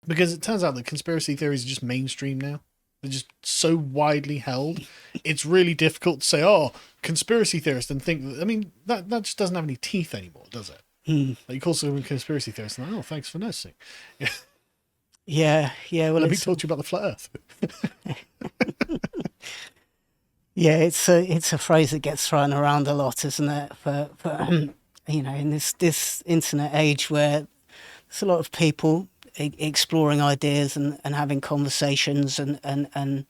Because it turns out that conspiracy theories are just mainstream now. They're just so widely held. It's really difficult to say, oh, conspiracy theorist, and think that, I mean, that just doesn't have any teeth anymore, does it? Mm. Like, you call someone a conspiracy theorist, and oh, thanks for noticing. Yeah, yeah. Well, Let me it's talk to you about the flat earth. yeah, it's a phrase that gets thrown around a lot, isn't it? For you know, in this internet age where there's a lot of people exploring ideas and having conversations and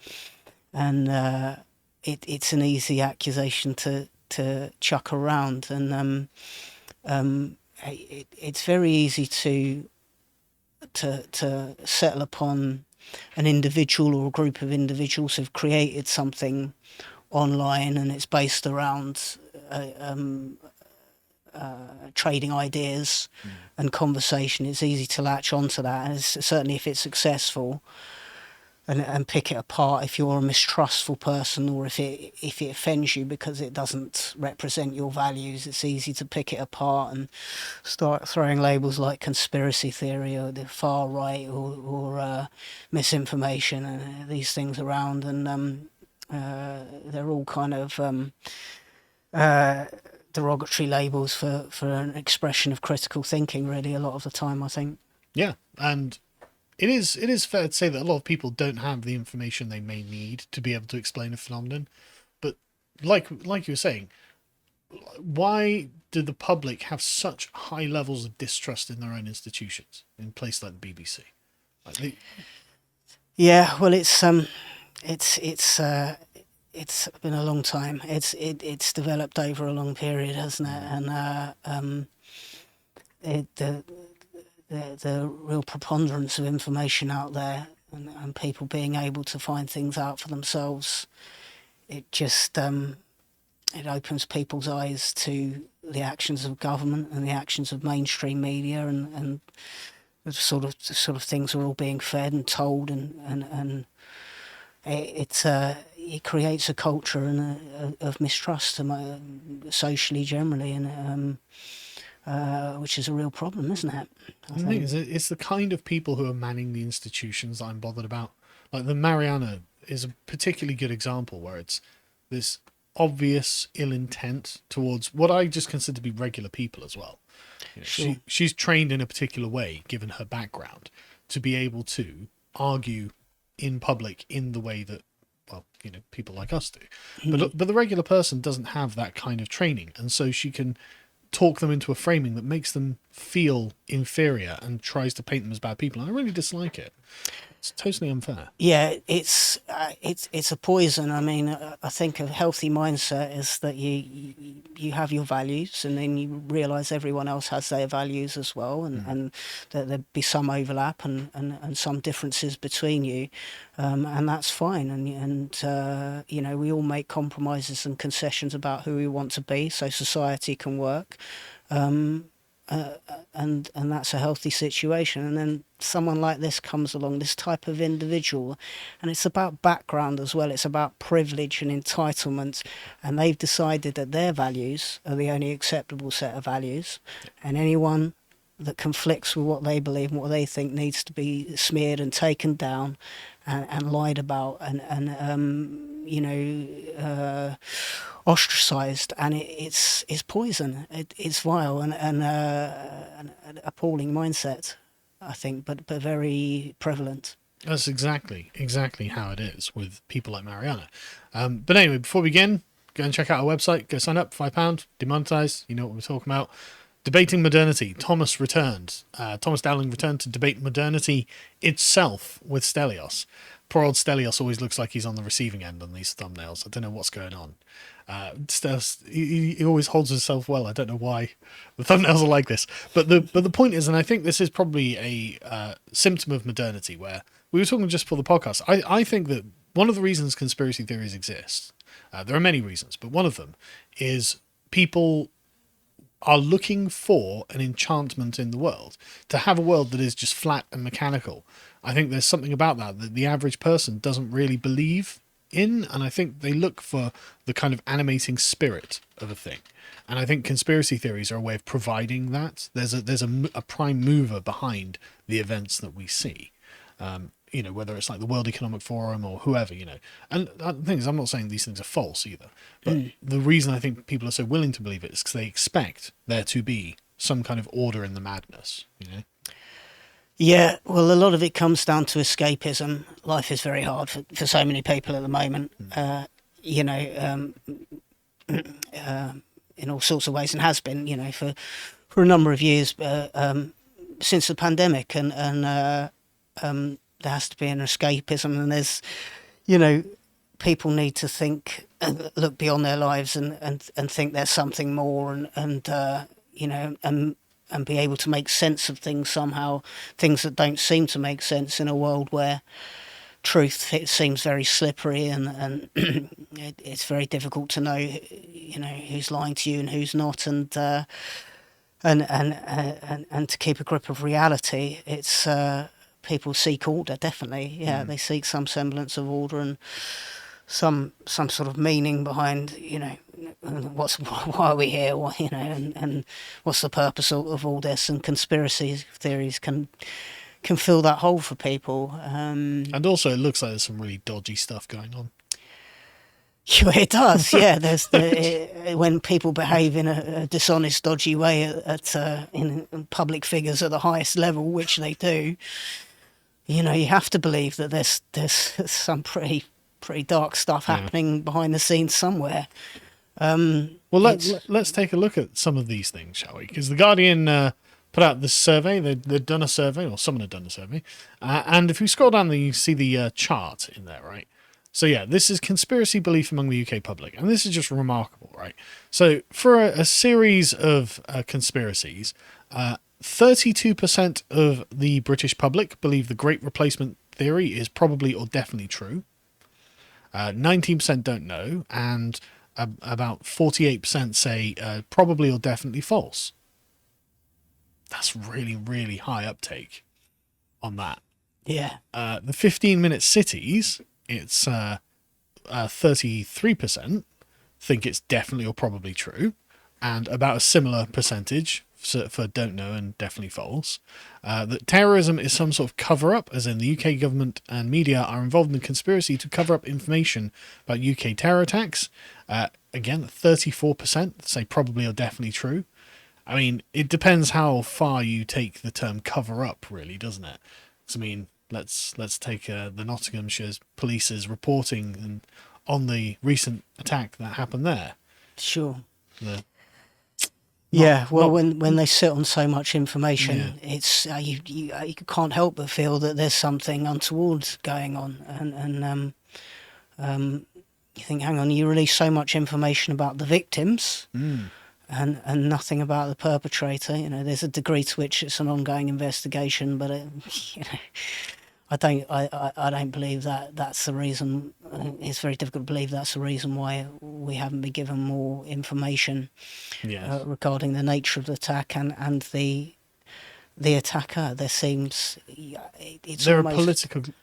it's an easy accusation to chuck around and it's very easy to settle upon an individual or a group of individuals who've created something online and it's based around trading ideas and conversation. It's easy to latch onto that, and certainly if it's successful, and pick it apart if you're a mistrustful person or if it offends you because it doesn't represent your values. It's easy to pick it apart and start throwing labels like conspiracy theory or the far right or misinformation and these things around, and they're all kind of derogatory labels for an expression of critical thinking, really, a lot of the time, I think. Yeah, and it is fair to say that a lot of people don't have the information they may need to be able to explain a phenomenon. But like you were saying, why do the public have such high levels of distrust in their own institutions in places like the BBC? Like Yeah, well, it's been a long time. It's developed over a long period, hasn't it? And it, the real preponderance of information out there and people being able to find things out for themselves, it just it opens people's eyes to the actions of government and the actions of mainstream media and the sort of things are all being fed and told and it creates a culture of mistrust socially generally and which is a real problem, isn't it? I the thing think. is, it's the kind of people who are manning the institutions that I'm bothered about. Like the Mariana is a particularly good example where it's this obvious ill intent towards what I just consider to be regular people as well. Sure. She's trained in a particular way, given her background, to be able to argue in public in the way that, well, people like us do. But the regular person doesn't have that kind of training, and so she can talk them into a framing that makes them feel inferior and tries to paint them as bad people. And I really dislike it. It's totally unfair. Yeah, it's a poison. I mean, I think a healthy mindset is that you have your values, and then you realise everyone else has their values as well, and that there be some overlap and some differences between you, and that's fine. And we all make compromises and concessions about who we want to be, so society can work. And that's a healthy situation. And then someone like this comes along, this type of individual, and it's about background as well. It's about privilege and entitlement, and they've decided that their values are the only acceptable set of values, and anyone that conflicts with what they believe and what they think needs to be smeared and taken down and lied about and ostracized, and it's poison. It's vile and an appalling mindset, I think, but very prevalent. That's exactly how it is with people like Mariana. But anyway, before we begin, go and check out our website. Go sign up, £5, demonetize. You know what we're talking about. Debating Modernity. Thomas returned. Thomas Dowling returned to debate modernity itself with Stelios. Poor old Stelios always looks like he's on the receiving end on these thumbnails. I don't know what's going on. Stelios, he always holds himself well. I don't know why the thumbnails are like this. But the point is, and I think this is probably a symptom of modernity, where we were talking just for the podcast. I think that one of the reasons conspiracy theories exist, there are many reasons, but one of them is people are looking for an enchantment in the world, to have a world that is just flat and mechanical. I think there's something about that the average person doesn't really believe in, and I think they look for the kind of animating spirit of a thing. And I think conspiracy theories are a way of providing that. There's a prime mover behind the events that we see. Whether it's like the World Economic Forum or whoever, And the thing is, I'm not saying these things are false either, but the reason I think people are so willing to believe it is because they expect there to be some kind of order in the madness. Yeah, well, a lot of it comes down to escapism. Life is very hard for so many people at the moment, you know, in all sorts of ways, and has been, for a number of years since the pandemic, and there has to be an escapism, and there's, people need to think and look beyond their lives and think there's something more, and be able to make sense of things somehow, things that don't seem to make sense in a world where truth, it seems very slippery, and it's very difficult to know, who's lying to you and who's not, and to keep a grip of reality. It's people seek order, definitely. Yeah, they seek some semblance of order and some sort of meaning behind, why are we here, and what's the purpose of all this, and conspiracy theories can fill that hole for people. And also, it looks like there's some really dodgy stuff going on. It does, yeah. There's when people behave in a dishonest, dodgy way in public figures at the highest level, which they do. You have to believe that there's some pretty dark stuff happening behind the scenes somewhere. Well, let's take a look at some of these things, shall we? Because the Guardian put out this survey. They'd done a survey, or someone had done a survey. And if we scroll down, you see the chart in there, right? So yeah, this is conspiracy belief among the UK public, and this is just remarkable, right? So for a series of conspiracies, 32% of the British public believe the Great Replacement theory is probably or definitely true. 19% don't know, and about 48% say probably or definitely false. That's really, really high uptake on that. Yeah. The 15-minute cities, it's 33% think it's definitely or probably true, and about a similar percentage for don't know and definitely false. That terrorism is some sort of cover-up, as in the UK government and media are involved in a conspiracy to cover up information about UK terror attacks. Again, 34% say probably or definitely true. I mean, it depends how far you take the term cover-up, really, doesn't it? So, I mean, let's take the Nottinghamshire police's reporting on the recent attack that happened there. Sure. When they sit on so much information, it's you can't help but feel that there's something untoward going on, and you think, hang on, you release so much information about the victims, and nothing about the perpetrator. There's a degree to which it's an ongoing investigation, but I don't believe that that's the reason. It's very difficult to believe that's the reason why we haven't been given more information regarding the nature of the attack and the attacker. There seems there are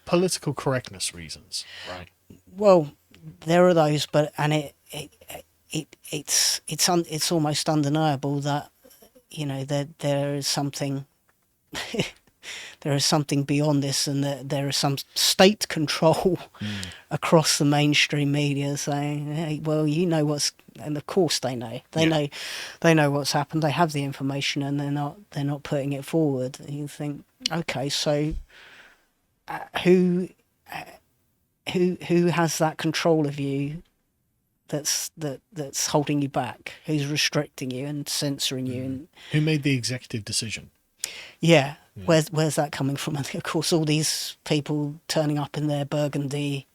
political correctness reasons, right? Well, there are those, but it's almost undeniable that there is something. There is something beyond this, and that there is some state control across the mainstream media saying, "Hey, well, what's," and of course they know. They know what's happened. They have the information, and they're not putting it forward. And you think, okay, so who has that control of you? That's holding you back. Who's restricting you and censoring you? And who made the executive decision? Yeah. Where's that coming from? And of course, all these people turning up in their burgundy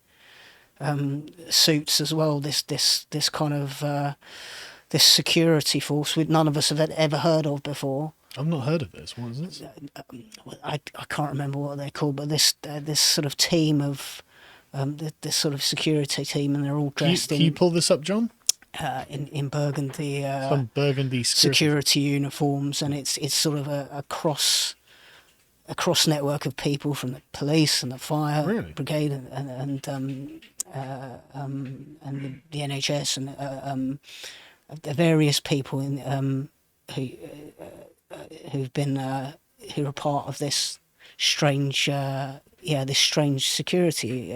suits as well. This kind of this security force, which none of us have ever heard of before. I've not heard of this. What is this? I can't remember what they're called, but this sort of team of this sort of security team, and they're all dressed Can you pull this up, John? In burgundy, some burgundy security uniforms, and it's sort of a cross network of people from the police and the fire brigade and the NHS and the various people who are part of this strange this strange security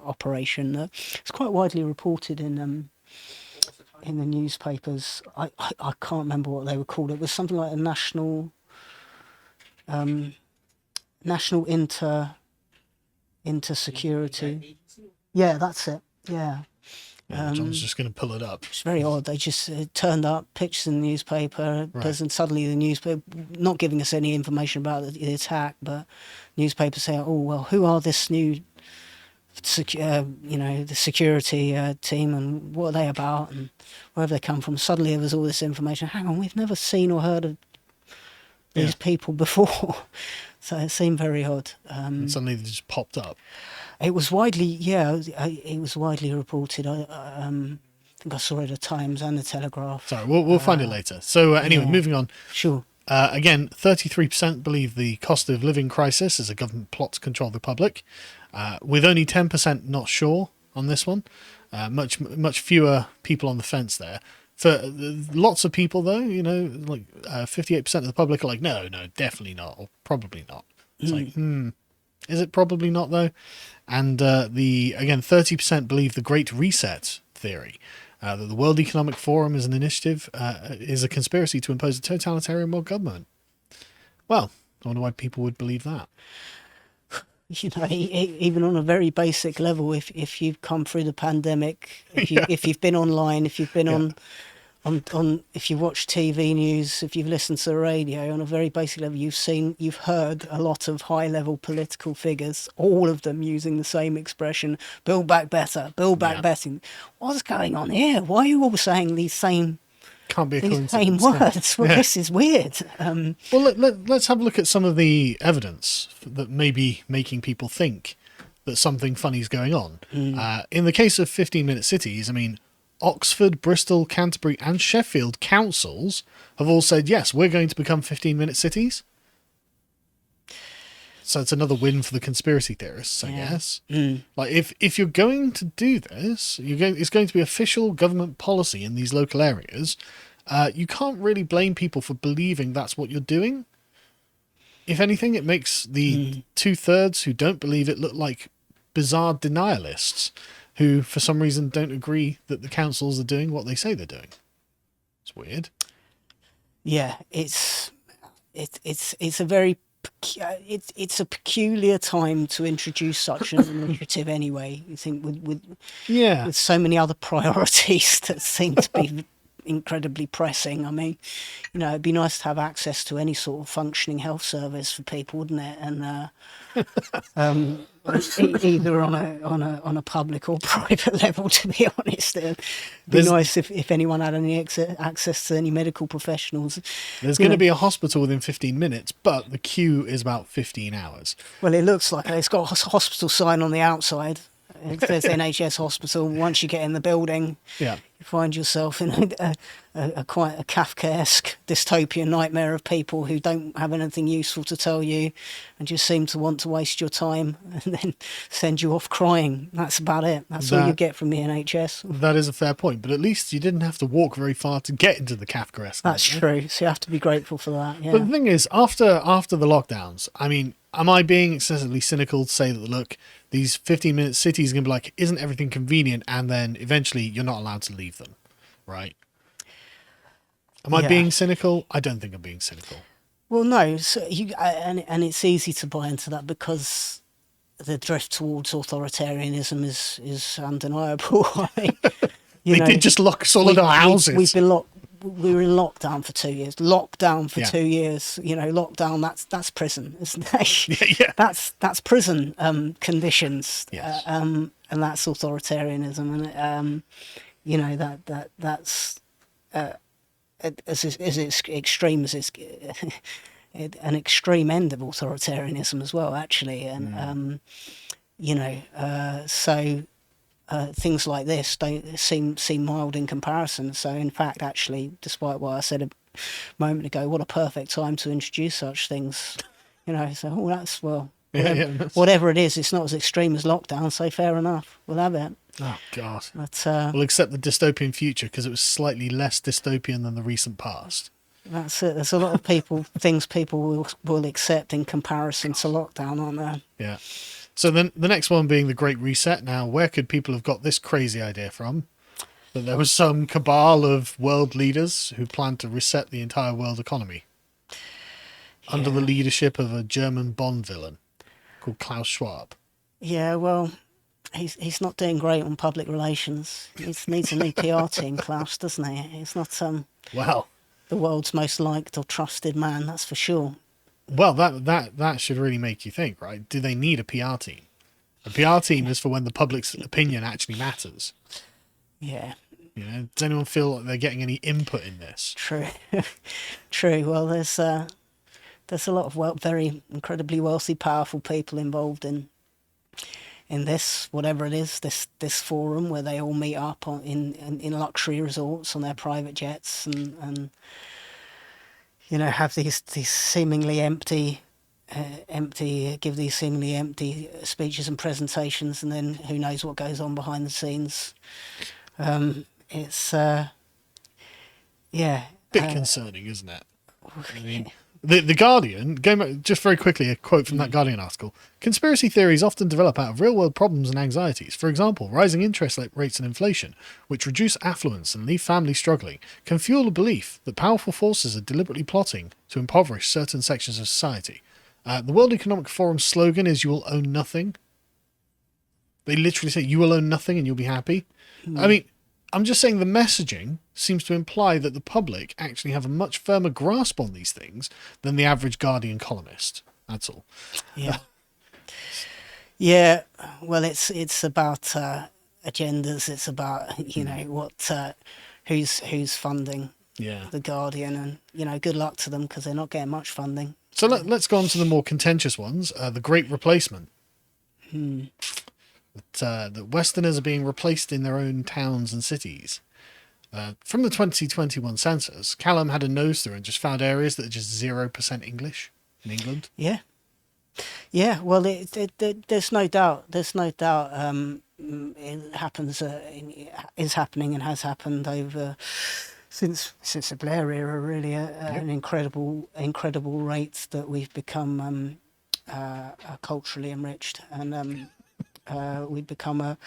operation. It's quite widely reported in the newspapers. I can't remember what they were called. It was something like a national inter security. Yeah, that's it. Yeah. John's just going to pull it up. It's very odd. They just turned up, pictures in the newspaper, and suddenly the newspaper, not giving us any information about the attack, but newspapers say, "Oh well, who are this new, the security team, and what are they about, and where have they come from?" Suddenly there was all this information. Hang on, we've never seen or heard of these people before, so it seemed very odd. And suddenly they just popped up. It was widely, it was widely reported. I think I saw it at the Times and the Telegraph. Sorry, we'll find it later. So anyway, moving on. Sure. Again, 33% believe the cost of living crisis is a government plot to control the public, with only 10% not sure on this one. Much fewer people on the fence there. For lots of people, though, 58% of the public are like, no, definitely not, or probably not. It's like, is it probably not, though? And 30% believe the Great Reset theory, that the World Economic Forum is an initiative, is a conspiracy to impose a totalitarian world government. Well, I wonder why people would believe that. Even on a very basic level, if you've come through the pandemic, if you've been online, if you've been on if you watch TV news, if you've listened to the radio, on a very basic level, you've heard a lot of high-level political figures, all of them using the same expression: "Build back better, build back better." What's going on here? Why are you all saying these same? Can't be a these coincidence. same words. Well, this is weird. Well, let's have a look at some of the evidence that may be making people think that something funny is going on. In the case of 15-minute cities, I mean, Oxford, Bristol, Canterbury and Sheffield councils have all said, yes, we're going to become 15-minute cities. So it's another win for the conspiracy theorists, I guess. Like, if you're going to do this, it's going to be official government policy in these local areas. You can't really blame people for believing that's what you're doing. If anything, it makes the 2/3 who don't believe it look like bizarre denialists who, for some reason, don't agree that the councils are doing what they say they're doing. It's weird. Yeah, it's a very it's a peculiar time to introduce such an initiative. Anyway, you think with so many other priorities that seem to be incredibly pressing. I mean, it'd be nice to have access to any sort of functioning health service for people, wouldn't it? And either on a public or private level, to be honest. It'd be nice if anyone had any access to any medical professionals. There's going to be a hospital within 15 minutes, but the queue is about 15 hours. Well, it looks like it's got a hospital sign on the outside. It says NHS hospital. Once you get in the building, you find yourself in a quite a Kafkaesque dystopian nightmare of people who don't have anything useful to tell you and just seem to want to waste your time and then send you off crying. That's about it. That's all you get from the NHS. That is a fair point, but at least you didn't have to walk very far to get into the Kafkaesque. That's true. So you have to be grateful for that. Yeah. But the thing is, after the lockdowns, I mean, am I being excessively cynical to say that, look, these 15-minute cities are going to be like, isn't everything convenient? And then eventually you're not allowed to leave them, right? Am I being cynical? I don't think I'm being cynical. Well, no. So and it's easy to buy into that because the drift towards authoritarianism is undeniable. I mean, they did just lock us all in our houses. We were in lockdown for 2 years. 2 years. Lockdown. That's prison, isn't it? Yeah. That's prison conditions. Yes. And that's authoritarianism, and that's as extreme as it's an extreme end of authoritarianism as well, actually, and so. Things like this don't seem mild in comparison. So, in fact, actually, despite what I said a moment ago, what a perfect time to introduce such things. Whatever it is, it's not as extreme as lockdown. So, fair enough, we'll have it. Oh God! But, we'll accept the dystopian future because it was slightly less dystopian than the recent past. That's it. There's a lot of things people will accept in comparison to lockdown, aren't there? Yeah. So then the next one being the Great Reset. Now, where could people have got this crazy idea from? That there was some cabal of world leaders who planned to reset the entire world economy under the leadership of a German Bond villain called Klaus Schwab. Yeah, well, he's not doing great on public relations. He needs a new PR team, Klaus, doesn't he? He's not Well, the world's most liked or trusted man, that's for sure. well, that should really make you think, right? Do they need a PR team? A PR team is for when the public's opinion actually matters. Yeah. You know, does anyone feel like they're getting any input in this? True. True. Well, there's a lot of very incredibly wealthy, powerful people involved in this, whatever it is, this forum where they all meet up in luxury resorts on their private jets and you know, have these seemingly empty give these seemingly empty speeches and presentations, and then who knows what goes on behind the scenes. It's yeah, Bit concerning, isn't it? I mean, the Guardian, going back, just very quickly, a quote from that Guardian article: conspiracy theories often develop out of real-world problems and anxieties. For example, rising interest rates and inflation, which reduce affluence and leave families struggling, can fuel the belief that powerful forces are deliberately plotting to impoverish certain sections of society. The World Economic Forum's slogan is "You will own nothing." They literally say, "You will own nothing and you'll be happy." I mean, I'm just saying the messaging seems to imply that the public actually have a much firmer grasp on these things than the average Guardian columnist. That's all. Yeah. Yeah. Well, it's about agendas. It's about, you know, what who's funding the Guardian, and, you know, good luck to them because they're not getting much funding. So let's go on to the more contentious ones. The Great Replacement. That Westerners are being replaced in their own towns and cities. From the 2021 census, Callum had a nose through and just found areas that are just 0% English in England. Yeah. Yeah. Well, there's no doubt. There's no doubt. It happens. Is happening and has happened over since the Blair era. Really, an incredible rate that we've become culturally enriched, and we've become a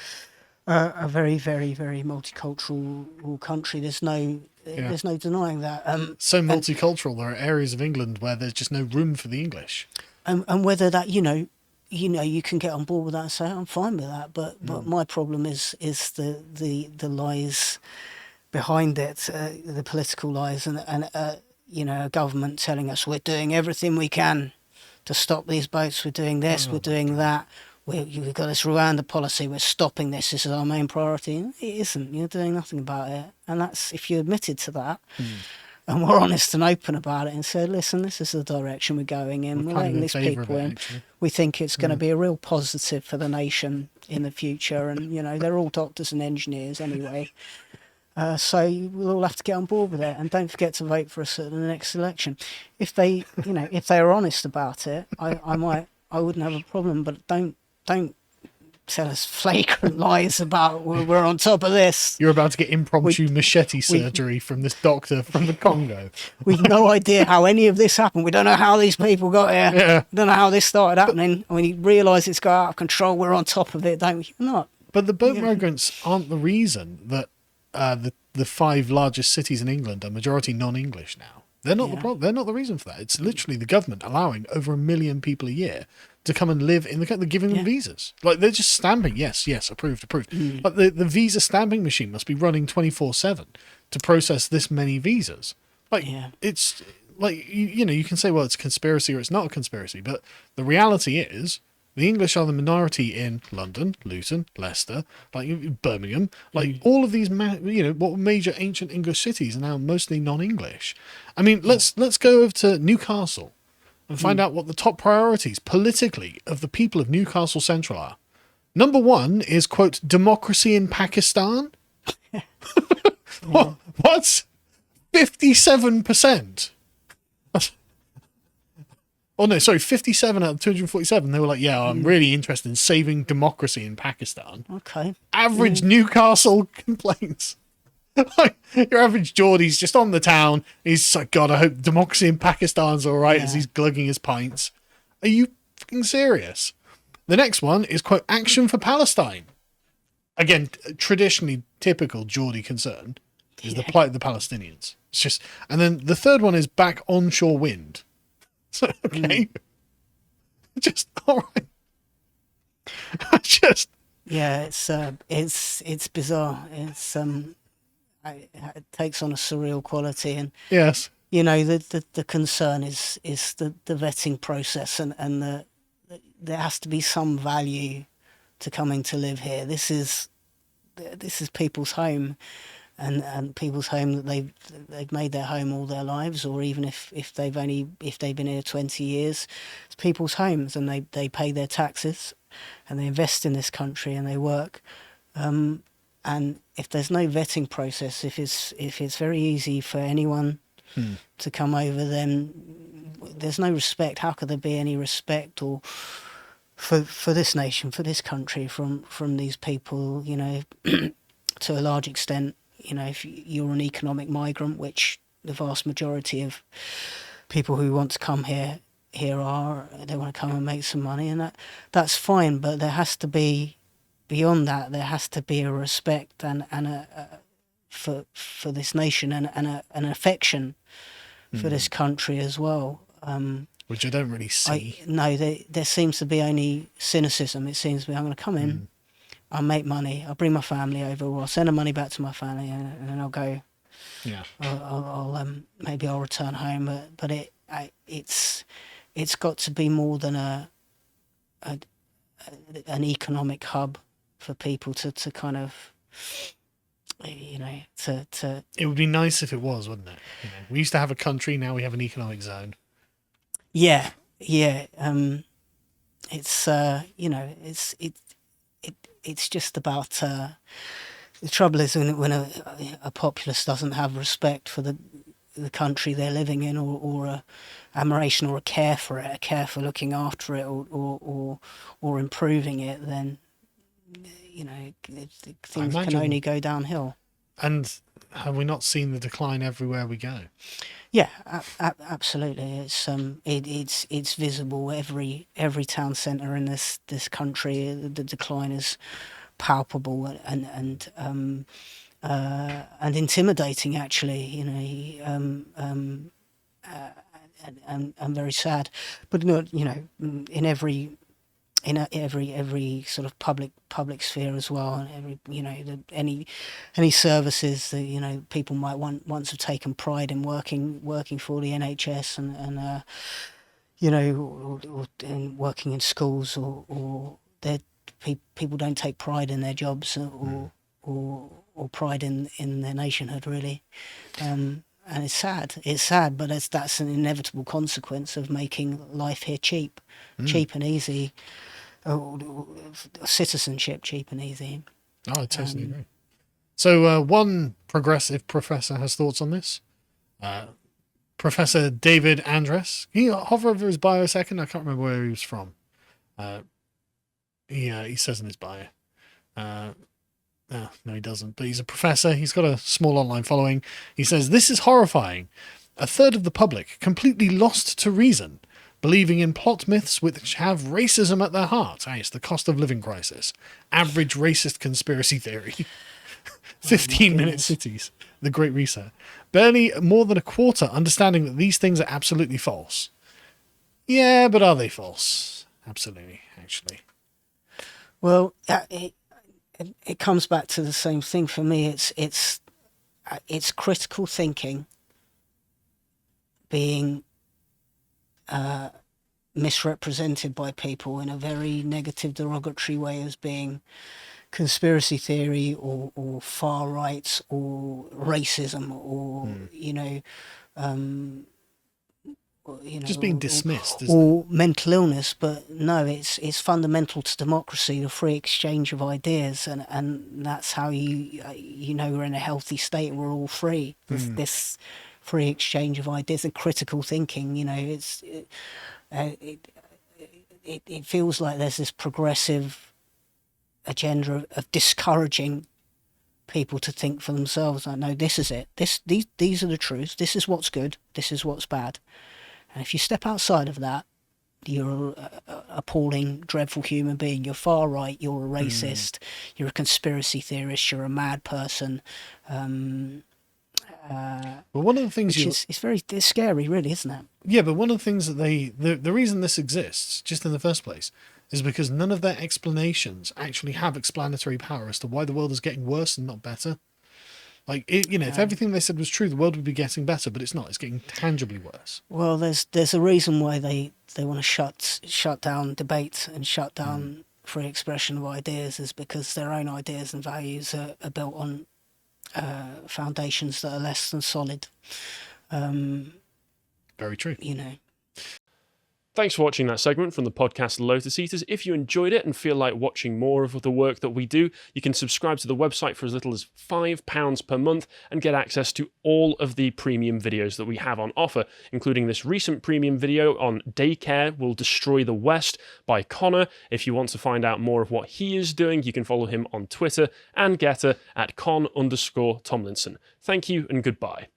very, very, very multicultural country. There's no denying that. So multicultural, there are areas of England where there's just no room for the English. And whether that, you know, you can get on board with that and say, I'm fine with that. But my problem is the lies behind it, the political lies, and you know, a government telling us we're doing everything we can to stop these boats. We're doing this, we're doing that. We've got this Rwanda policy, we're stopping this is our main priority. It isn't. You're doing nothing about it. And that's, if you admitted to that and were honest and open about it and said, listen, this is the direction we're going in, we're letting these people in. We think it's going to be a real positive for the nation in the future. And, you know, they're all doctors and engineers anyway. So we'll all have to get on board with it, and don't forget to vote for us at the next election. If they, you know, if they were honest about it, I wouldn't have a problem. But don't tell us flagrant lies about we're on top of this. You're about to get impromptu machete surgery from this doctor from the Congo. We've no idea how any of this happened. We don't know how these people got here. Yeah. We don't know how this started happening. When you realise it's got out of control, we're on top of it, don't we? We're not. But the boat migrants aren't the reason that the 5 largest cities in England are majority non-English now. They're not the problem. They're not the reason for that. It's literally the government allowing over 1 million people a year to come and live in the country. They're giving them visas. Like, they're just stamping. Yes, approved. But the visa stamping machine must be running 24/7 to process this many visas. Like, it's like, you know, you can say, well, it's a conspiracy or it's not a conspiracy, but the reality is the English are the minority in London, Luton, Leicester, like Birmingham, like all of these, you know, what major ancient English cities are now mostly non-English. I mean, let's go over to Newcastle and find out what the top priorities politically of the people of Newcastle Central are. Number 1 is, quote, democracy in Pakistan. What? 57%. Oh, no, sorry, 57 out of 247. They were like, yeah, I'm really interested in saving democracy in Pakistan. Okay. Average Newcastle complaints. Like, your average Geordie's just on the town. He's like, God, I hope democracy in Pakistan's all right, as Yeah. he's glugging his pints. Are you fucking serious? The next one is, quote, Action for Palestine. Again, traditionally typical Geordie concern is the Yeah. plight of the Palestinians. It's just, and then the third one is back onshore wind. So, okay, just all right. Just Yeah, it's bizarre. It takes on a surreal quality, and yes. the concern is the vetting process, and there has to be some value to coming to live here. This is people's home, and people's home that they've made their home all their lives, or even if they've been here 20 years, it's people's homes, and they pay their taxes, and they invest in this country, and they work. And if there's no vetting process, if it's very easy for anyone to come over, then there's no respect. How could there be any respect or for this nation, for this country, from these people? To a large extent, if you're an economic migrant, which the vast majority of people who want to come here are, they want to come and make some money, and that's fine. But there has to be, beyond that, there has to be a respect and for this nation, and an affection for this country as well. Which I don't really see. No, there seems to be only cynicism. It seems to be, I'm going to come in, I'll make money, I'll bring my family over, or I'll send the money back to my family, and then I'll go. Yeah. Maybe I'll return home, but it's got to be more than an economic hub for people to kind of, to It would be nice if it was, wouldn't it? We used to have a country, now we have an economic zone. yeah. It's it's just about the trouble is when a populace doesn't have respect for the country they're living in, or a admiration or a care for it, a care for looking after it, or improving it, then things can imagine- only go downhill. And have we not seen the decline everywhere we go? Yeah, absolutely. It's visible. Every town centre in this country, the decline is palpable and intimidating. Actually, and very sad. But in every sort of public sphere as well, and any services that people might once have taken pride in working for the NHS, and or in working in schools, or people don't take pride in their jobs, or pride in their nationhood, really. And it's sad, but that's an inevitable consequence of making life here cheap and easy. Citizenship cheap and easy. Oh, I totally agree. So one progressive professor has thoughts on this. Professor David Andrus. Can you hover over his bio a second? I can't remember where he was from. He says in his bio. No, he doesn't. But he's a professor. He's got a small online following. He says, "This is horrifying. A third of the public completely lost to reason, believing in plot myths which have racism at their heart." It's the cost of living crisis. Average racist conspiracy theory. 15-minute cities. The Great Reset. Barely more than a quarter understanding that these things are absolutely false. Yeah, but are they false? Absolutely, actually. Well, it comes back to the same thing for me. It's critical thinking being misrepresented by people in a very negative, derogatory way as being conspiracy theory, or far right, or racism, or Just being dismissed, or mental illness. But no, it's fundamental to democracy, the free exchange of ideas, and that's how we're in a healthy state. We're all free. This free exchange of ideas and critical thinking. It feels like there's this progressive agenda of discouraging people to think for themselves. I know this is it. These are the truths. This is what's good. This is what's bad. And if you step outside of that, you're a appalling, dreadful human being. You're far right. You're a racist. You're a conspiracy theorist. You're a mad person. But one of the things it's scary, really, isn't it? Yeah, but one of the things that the reason this exists, just in the first place, is because none of their explanations actually have explanatory power as to why the world is getting worse and not better. Like, if everything they said was true, the world would be getting better, but it's not. It's getting tangibly worse. Well, there's a reason why they want to shut down debate and shut down free expression of ideas, is because their own ideas and values are built on foundations that are less than solid. Very true. Thanks for watching that segment from the podcast Lotus Eaters. If you enjoyed it and feel like watching more of the work that we do, you can subscribe to the website for as little as £5 per month and get access to all of the premium videos that we have on offer, including this recent premium video on Daycare Will Destroy the West by Connor. If you want to find out more of what he is doing, you can follow him on Twitter and Getter at @con_Tomlinson. Thank you and goodbye.